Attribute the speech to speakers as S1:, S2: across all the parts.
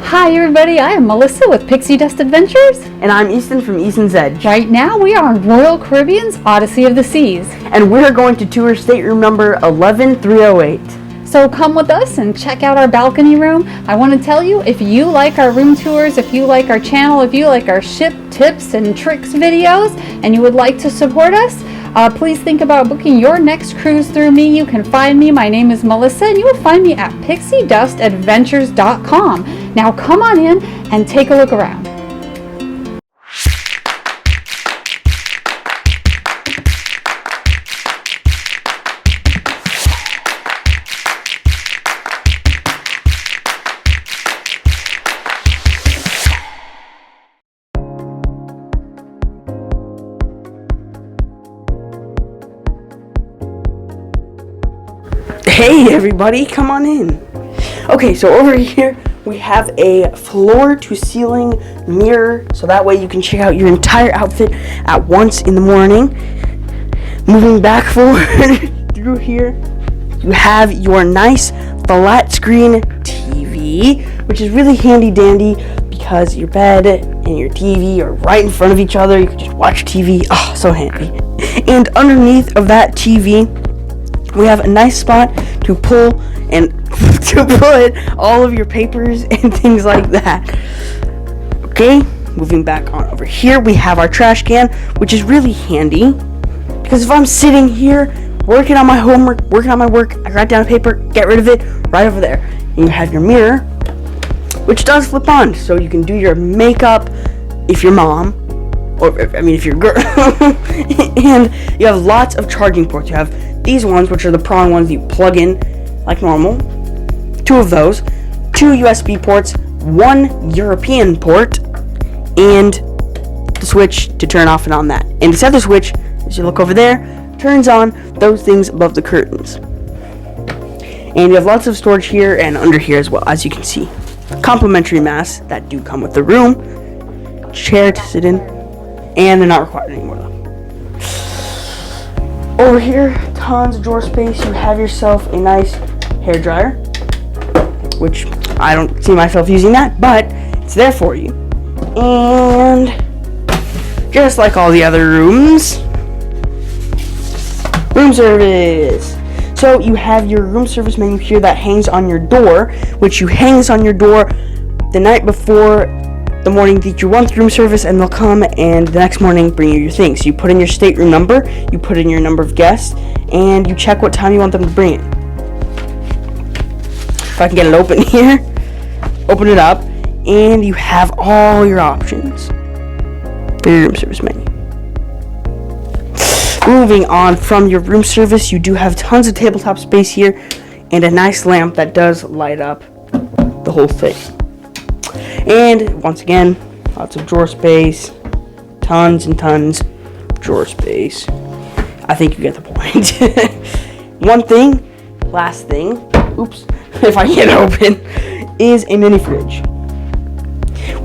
S1: Hi everybody, I am Melissa with Pixie Dust Adventures.
S2: And I'm Easton from Easton's Edge.
S1: Right now we are on Royal Caribbean's Odyssey of the Seas.
S2: And we're going to tour stateroom number 11308.
S1: So come with us and check out our balcony room. I want to tell you, if you like our room tours, if you like our channel, if you like our ship tips and tricks videos, and you would like to support us, please think about booking your next cruise through me. You can find me. My name is Melissa, and you will find me at pixiedustadventures.com. Now come on in and take a look around.
S2: Hey everybody, come on in. Okay, so over here we have a floor-to-ceiling mirror, so that way you can check out your entire outfit at once in the morning. Moving back forward through here, you have your nice flat screen TV, which is really handy dandy because your bed and your TV are right in front of each other. You can just watch TV. Oh, so handy. And underneath of that TV, we have a nice spot to pull and to put all of your papers and things like that. Okay, moving back on over here, we have our trash can, which is really handy because if I'm sitting here working on my homework, working on my work, I write down a paper, get rid of it, right over there. And you have your mirror, which does flip on, so you can do your makeup if you're mom, or if you're a girl. And you have lots of charging ports. You have these ones, which are the prong ones you plug in like normal. 2 of those, 2 USB ports, 1 European port, and the switch to turn off and on that. And this other switch, as you look over there, turns on those things above the curtains. And you have lots of storage here and under here as well, as you can see. Complimentary masks that do come with the room, chair to sit in, and they're not required anymore though. Over here, tons of drawer space. You have yourself a nice hair dryer, which I don't see myself using that, but it's there for you. And just like all the other rooms, room service. So you have your room service menu here that hangs on your door, which you hangs on your door the night before the morning that you want room service, and they'll come and the next morning bring you your things. So you put in your stateroom number, you put in your number of guests, and you check what time you want them to bring it. If I can get it open here, open it up, and you have all your options for your room service menu. Moving on from your room service, you do have tons of tabletop space here and a nice lamp that does light up the whole thing. And once again, lots of drawer space, tons and tons of drawer space. I think you get the point. Last thing, oops, if I get it open, is a mini fridge,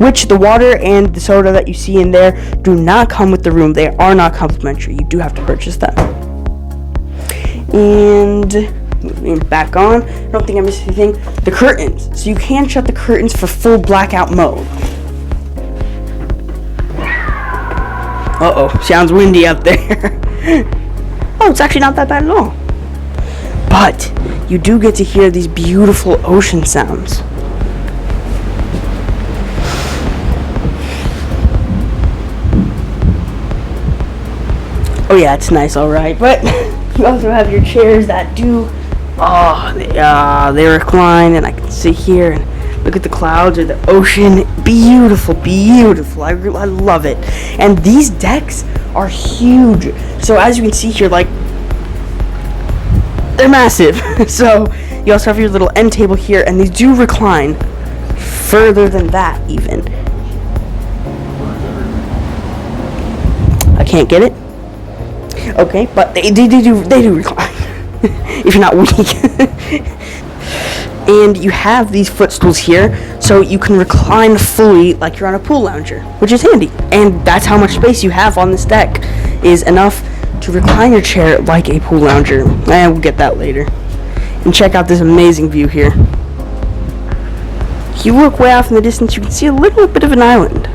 S2: which the water and the soda that you see in there do not come with the room. They are not complimentary. You do have to purchase them. And moving back on, I don't think I missed anything. The curtains. So you can shut the curtains for full blackout mode. Uh-oh, sounds windy out there. Oh, it's actually not that bad at all. But you do get to hear these beautiful ocean sounds. Oh yeah, it's nice, alright. But you also have your chairs that do, they recline, and I can sit here and look at the clouds or the ocean. Beautiful, beautiful. I love it. And these decks are huge. So as you can see here, like, they're massive. So you also have your little end table here, and these do recline further than that even. I can't get it. Okay, but they do recline. If you're not weak. And you have these footstools here, so you can recline fully like you're on a pool lounger, which is handy. And that's how much space you have on this deck, is enough to recline your chair like a pool lounger. And we'll get that later. And check out this amazing view here. If you look way off in the distance, you can see a little bit of an island.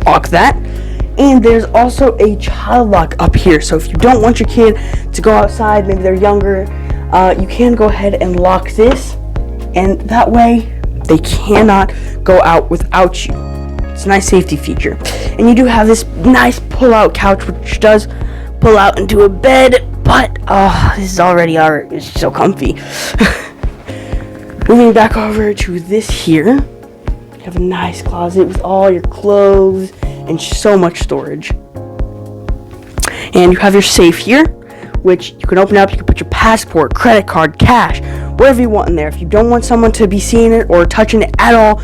S2: Lock that. And there's also a child lock up here. So if you don't want your kid to go outside, maybe they're younger, you can go ahead and lock this. And that way, they cannot go out without you. It's a nice safety feature. And you do have this nice pull-out couch, which does pull out into a bed. But, this is already it's so comfy. Moving back over to this here. You have a nice closet with all your clothes and so much storage. And you have your safe here, which you can open up. You can put your passport, credit card, cash, whatever you want in there. If you don't want someone to be seeing it or touching it at all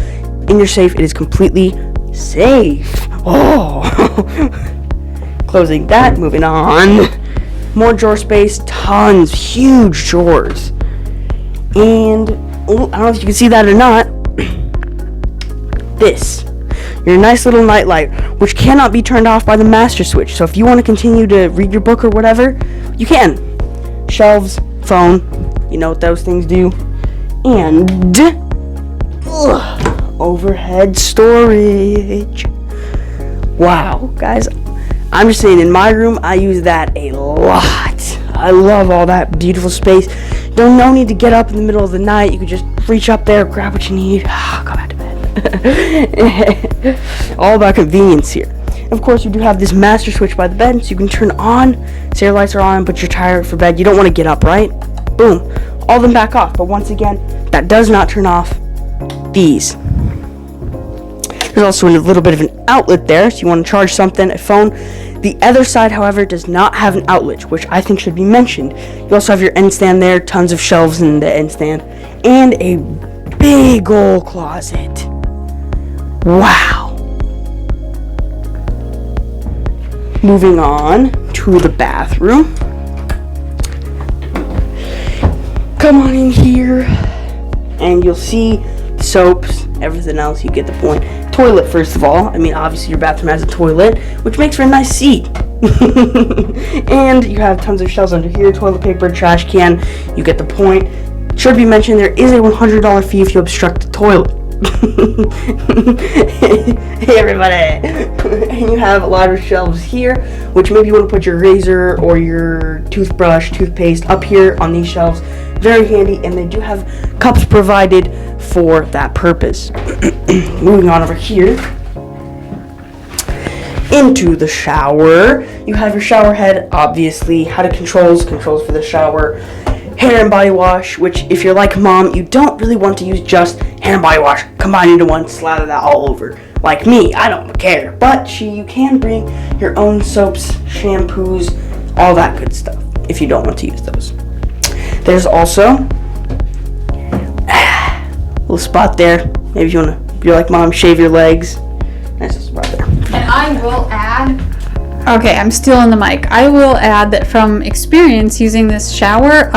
S2: in your safe, it is completely safe. Oh. Closing that, moving on. More drawer space, tons, huge drawers. And I don't know if you can see that or not. This, your nice little nightlight, which cannot be turned off by the master switch. So if you want to continue to read your book or whatever, you can. Shelves, phone, you know what those things do. And overhead storage. Wow, guys, I'm just saying, in my room, I use that a lot. I love all that beautiful space. No need to get up in the middle of the night. You could just reach up there, grab what you need, go back to bed. All about convenience here. And of course, you do have this master switch by the bed, so you can turn on, say your lights are on, but you're tired for bed. You don't want to get up, right? Boom. All of them back off. But once again, that does not turn off these. There's also a little bit of an outlet there, so you want to charge something, a phone. The other side, however, does not have an outlet, which I think should be mentioned. You also have your end stand there, tons of shelves in the end stand, and a big old closet. Wow. Moving on to the bathroom. Come on in here, and you'll see the soaps, everything else. You get the point. Toilet, first of all. I mean, obviously your bathroom has a toilet, which makes for a nice seat. And you have tons of shelves under here, toilet paper, trash can. You get the point. Should be mentioned, there is a $100 fee if you obstruct the toilet. Hey everybody. And you have a lot of shelves here, which maybe you want to put your razor or your toothbrush, toothpaste up here on these shelves. Very handy, and they do have cups provided for that purpose. Moving on over here into the shower. You have your shower head, obviously, how to controls for the shower, hair and body wash, which if you're like mom, you don't really want to use just hair and body wash combined into one, slather that all over. Like me, I don't care, but you can bring your own soaps, shampoos, all that good stuff if you don't want to use those. There's also a little spot there. Maybe if you're like mom, shave your legs. Nice little spot there.
S1: And I will add, okay, I'm still in the mic. I will add that from experience using this shower,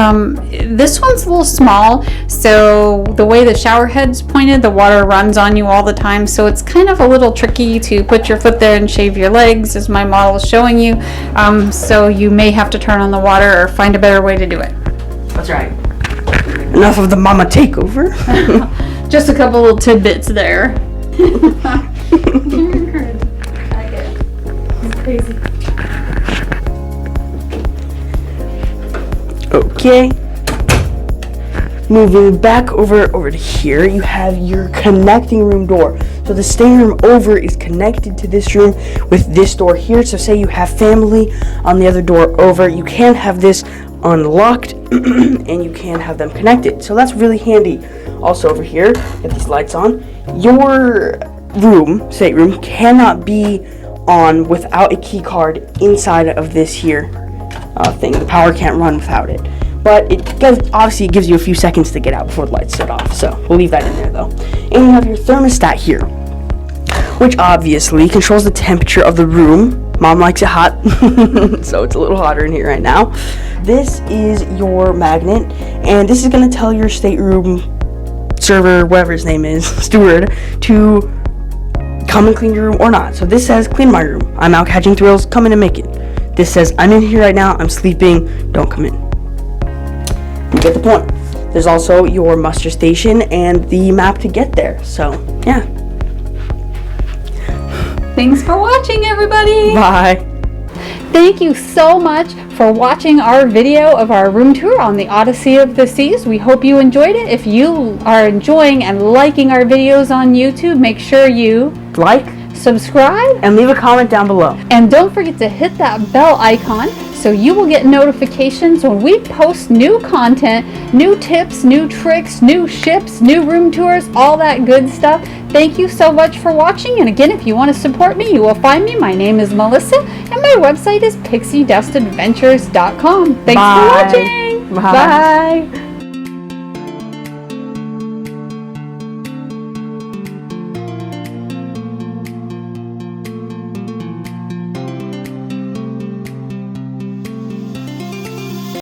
S1: this one's a little small, so the way the shower head's pointed, the water runs on you all the time, so it's kind of a little tricky to put your foot there and shave your legs, as my model is showing you. So you may have to turn on the water or find a better way to do it.
S2: That's right. Enough of the mama takeover.
S1: Just a couple little tidbits there. Crazy.
S2: Okay. Moving back over to here, you have your connecting room door. So the staying room over is connected to this room with this door here. So say you have family on the other door over, you can have this unlocked and you can have them connected. So that's really handy. Also over here, get these lights on. Your room, stateroom, cannot be on without a key card inside of this here thing. The power can't run without it. But it gives you a few seconds to get out before the lights set off. So we'll leave that in there though. And you have your thermostat here, which obviously controls the temperature of the room. Mom likes it hot, so it's a little hotter in here right now. This is your magnet, and this is going to tell your stateroom server, whatever his name is, steward, to come and clean your room or not. So this says clean my room. I'm out catching thrills. Come in and make it. This says I'm in here right now. I'm sleeping. Don't come in. You get the point. There's also your muster station and the map to get there. So yeah.
S1: Thanks for watching, everybody.
S2: Bye.
S1: Thank you so much for watching our video of our room tour on the Odyssey of the Seas. We hope you enjoyed it. If you are enjoying and liking our videos on YouTube, make sure you
S2: Like,
S1: subscribe,
S2: and leave a comment down below.
S1: and don't forget to hit that bell icon so you will get notifications when we post new content, new tips, new tricks, new ships, new room tours, all that good stuff. Thank you so much for watching, and again, if you want to support me, you will find me. My name is Melissa, and my website is pixiedustadventures.com. Thanks for
S2: Bye.
S1: watching.
S2: Bye.
S1: Bye.